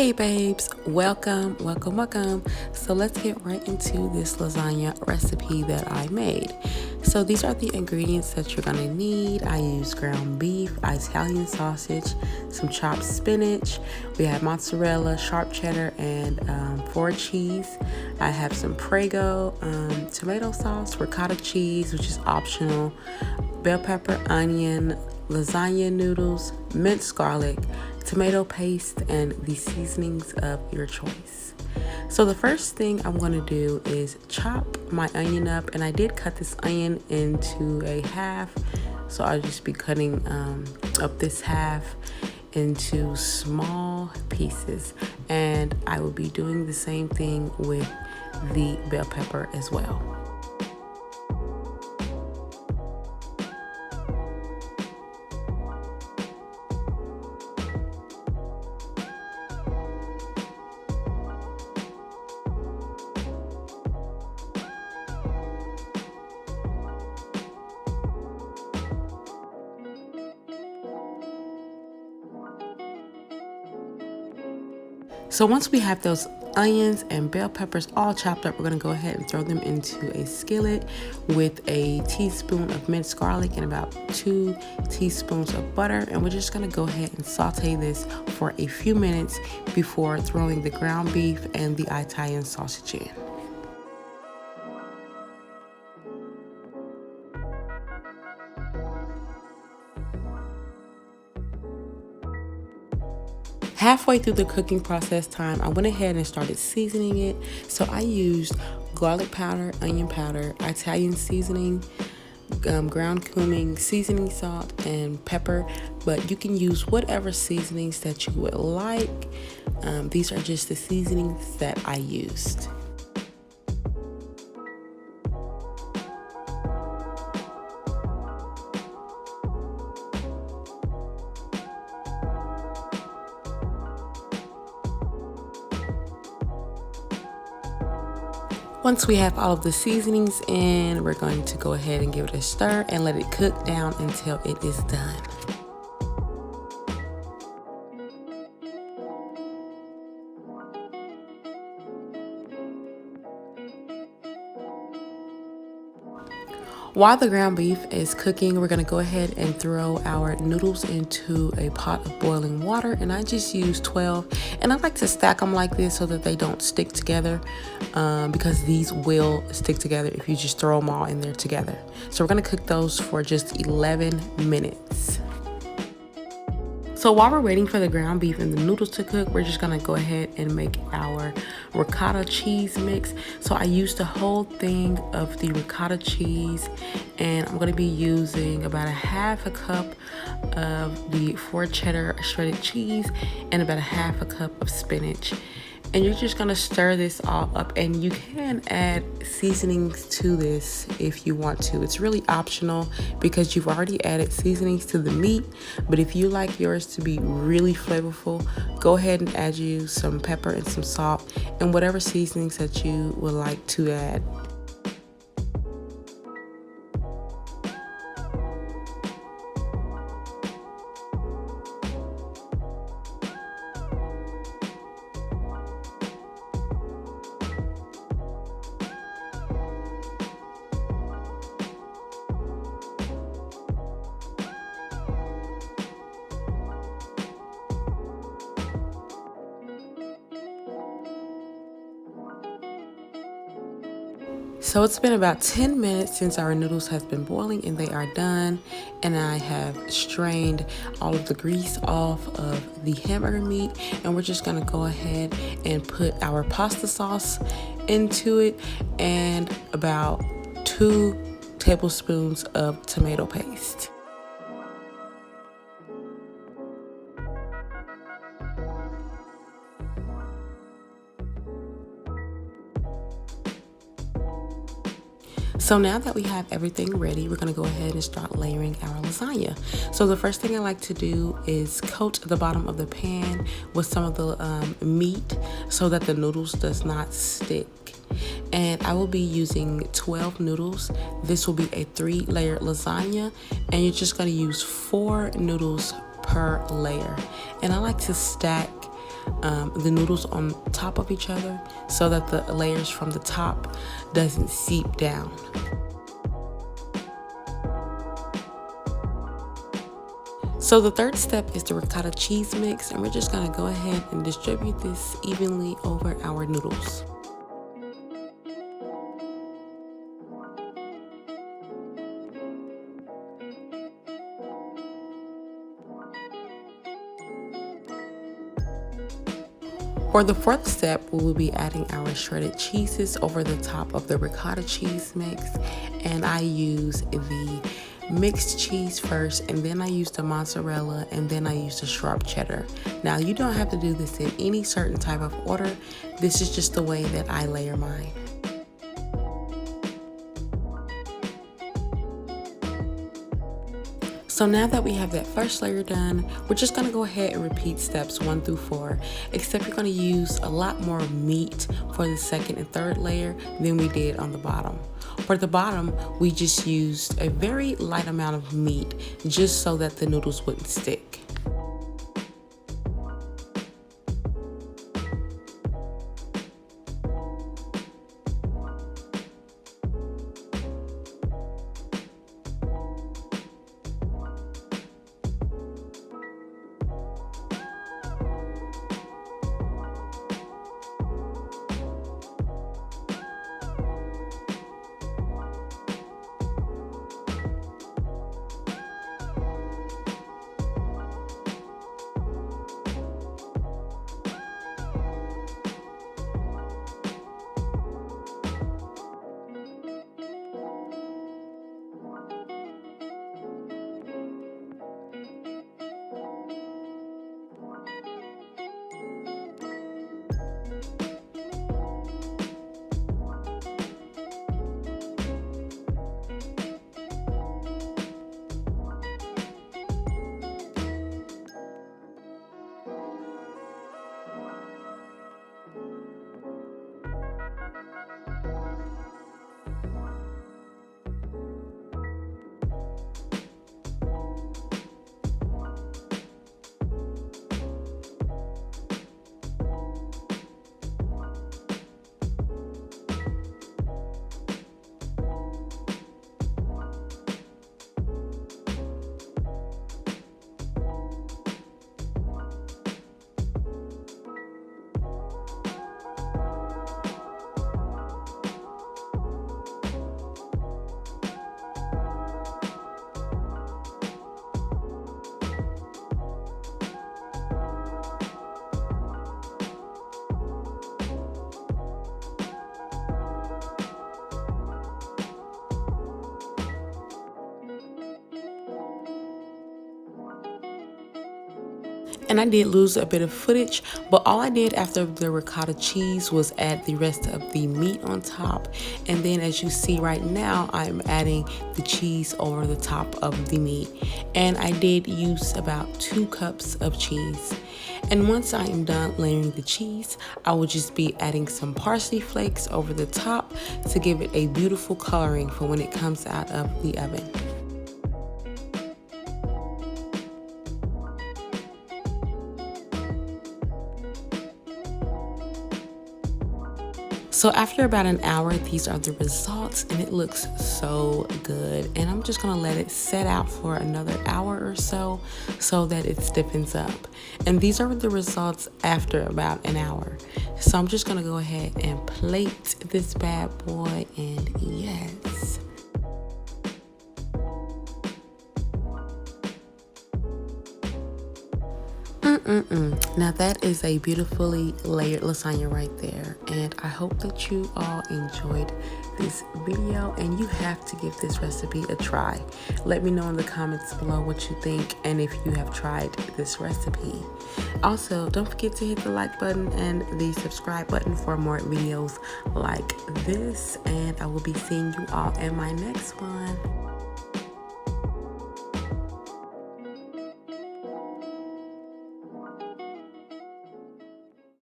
Hey babes, welcome. So let's get right into this lasagna recipe that I made. So these are the ingredients that you're gonna need. I use ground beef, Italian sausage, some chopped spinach. We have mozzarella, sharp cheddar, and four cheese. I have some Prego, tomato sauce, ricotta cheese, which is optional, bell pepper, onion, lasagna noodles, minced garlic, tomato paste, and the seasonings of your choice. So the first thing I'm going to do is chop my onion up, and I did cut this onion into a half, so I'll just be cutting up this half into small pieces, and I will be doing the same thing with the bell pepper as well. So once we have those onions and bell peppers all chopped up, we're going to go ahead and throw them into a skillet with a teaspoon of minced garlic and about 2 teaspoons of butter. And we're just going to go ahead and saute this for a few minutes before throwing the ground beef and the Italian sausage in. Halfway through the cooking process time, I went ahead and started seasoning it. So I used garlic powder, onion powder, Italian seasoning, ground cumin, seasoning salt, and pepper. But you can use whatever seasonings that you would like. These are just the seasonings that I used. Once we have all of the seasonings in, we're going to go ahead and give it a stir and let it cook down until it is done. While the ground beef is cooking, we're going to go ahead and throw our noodles into a pot of boiling water, and I just use 12, and I like to stack them like this so that they don't stick together, because these will stick together if you just throw them all in there together. So we're going to cook those for just 11 minutes. So while we're waiting for the ground beef and the noodles to cook, we're just gonna go ahead and make our ricotta cheese mix. So I used the whole thing of the ricotta cheese, and I'm gonna be using about a half a cup of the 4 cheddar shredded cheese and about a half a cup of spinach. And you're just gonna stir this all up, and you can add seasonings to this if you want to. It's really optional because you've already added seasonings to the meat, but if you like yours to be really flavorful, go ahead and add you some pepper and some salt and whatever seasonings that you would like to add. So it's been about 10 minutes since our noodles have been boiling, and they are done. And I have strained all of the grease off of the hamburger meat, and we're just gonna go ahead and put our pasta sauce into it and about 2 tablespoons of tomato paste. So now that we have everything ready, we're gonna go ahead and start layering our lasagna. So the first thing I like to do is coat the bottom of the pan with some of the meat so that the noodles does not stick. And I will be using 12 noodles. This will be a 3-layer lasagna, and you're just gonna use 4 noodles per layer. And I like to stack the noodles on top of each other so that the layers from the top doesn't seep down. So the third step is the ricotta cheese mix, and we're just gonna go ahead and distribute this evenly over our noodles. For the fourth step, we will be adding our shredded cheeses over the top of the ricotta cheese mix, and I use the mixed cheese first, and then I use the mozzarella, and then I use the sharp cheddar. Now, you don't have to do this in any certain type of order. This is just the way that I layer mine. So now that we have that first layer done, we're just gonna go ahead and repeat steps 1 through 4, except you're gonna use a lot more meat for the second and third layer than we did on the bottom. For the bottom, we just used a very light amount of meat just so that the noodles wouldn't stick. And I did lose a bit of footage, but all I did after the ricotta cheese was add the rest of the meat on top. And then as you see right now, I'm adding the cheese over the top of the meat. And I did use about 2 cups of cheese. And once I am done layering the cheese, I will just be adding some parsley flakes over the top to give it a beautiful coloring for when it comes out of the oven. So after about an hour, these are the results, and it looks so good. And I'm just gonna let it set out for another hour or so that it stiffens up. And these are the results after about an hour. So I'm just gonna go ahead and plate this bad boy, and yes. Now that is a beautifully layered lasagna right there, and I hope that you all enjoyed this video, and you have to give this recipe a try. Let me know in the comments below what you think and if you have tried this recipe. Also, don't forget to hit the like button and the subscribe button for more videos like this, and I will be seeing you all in my next one.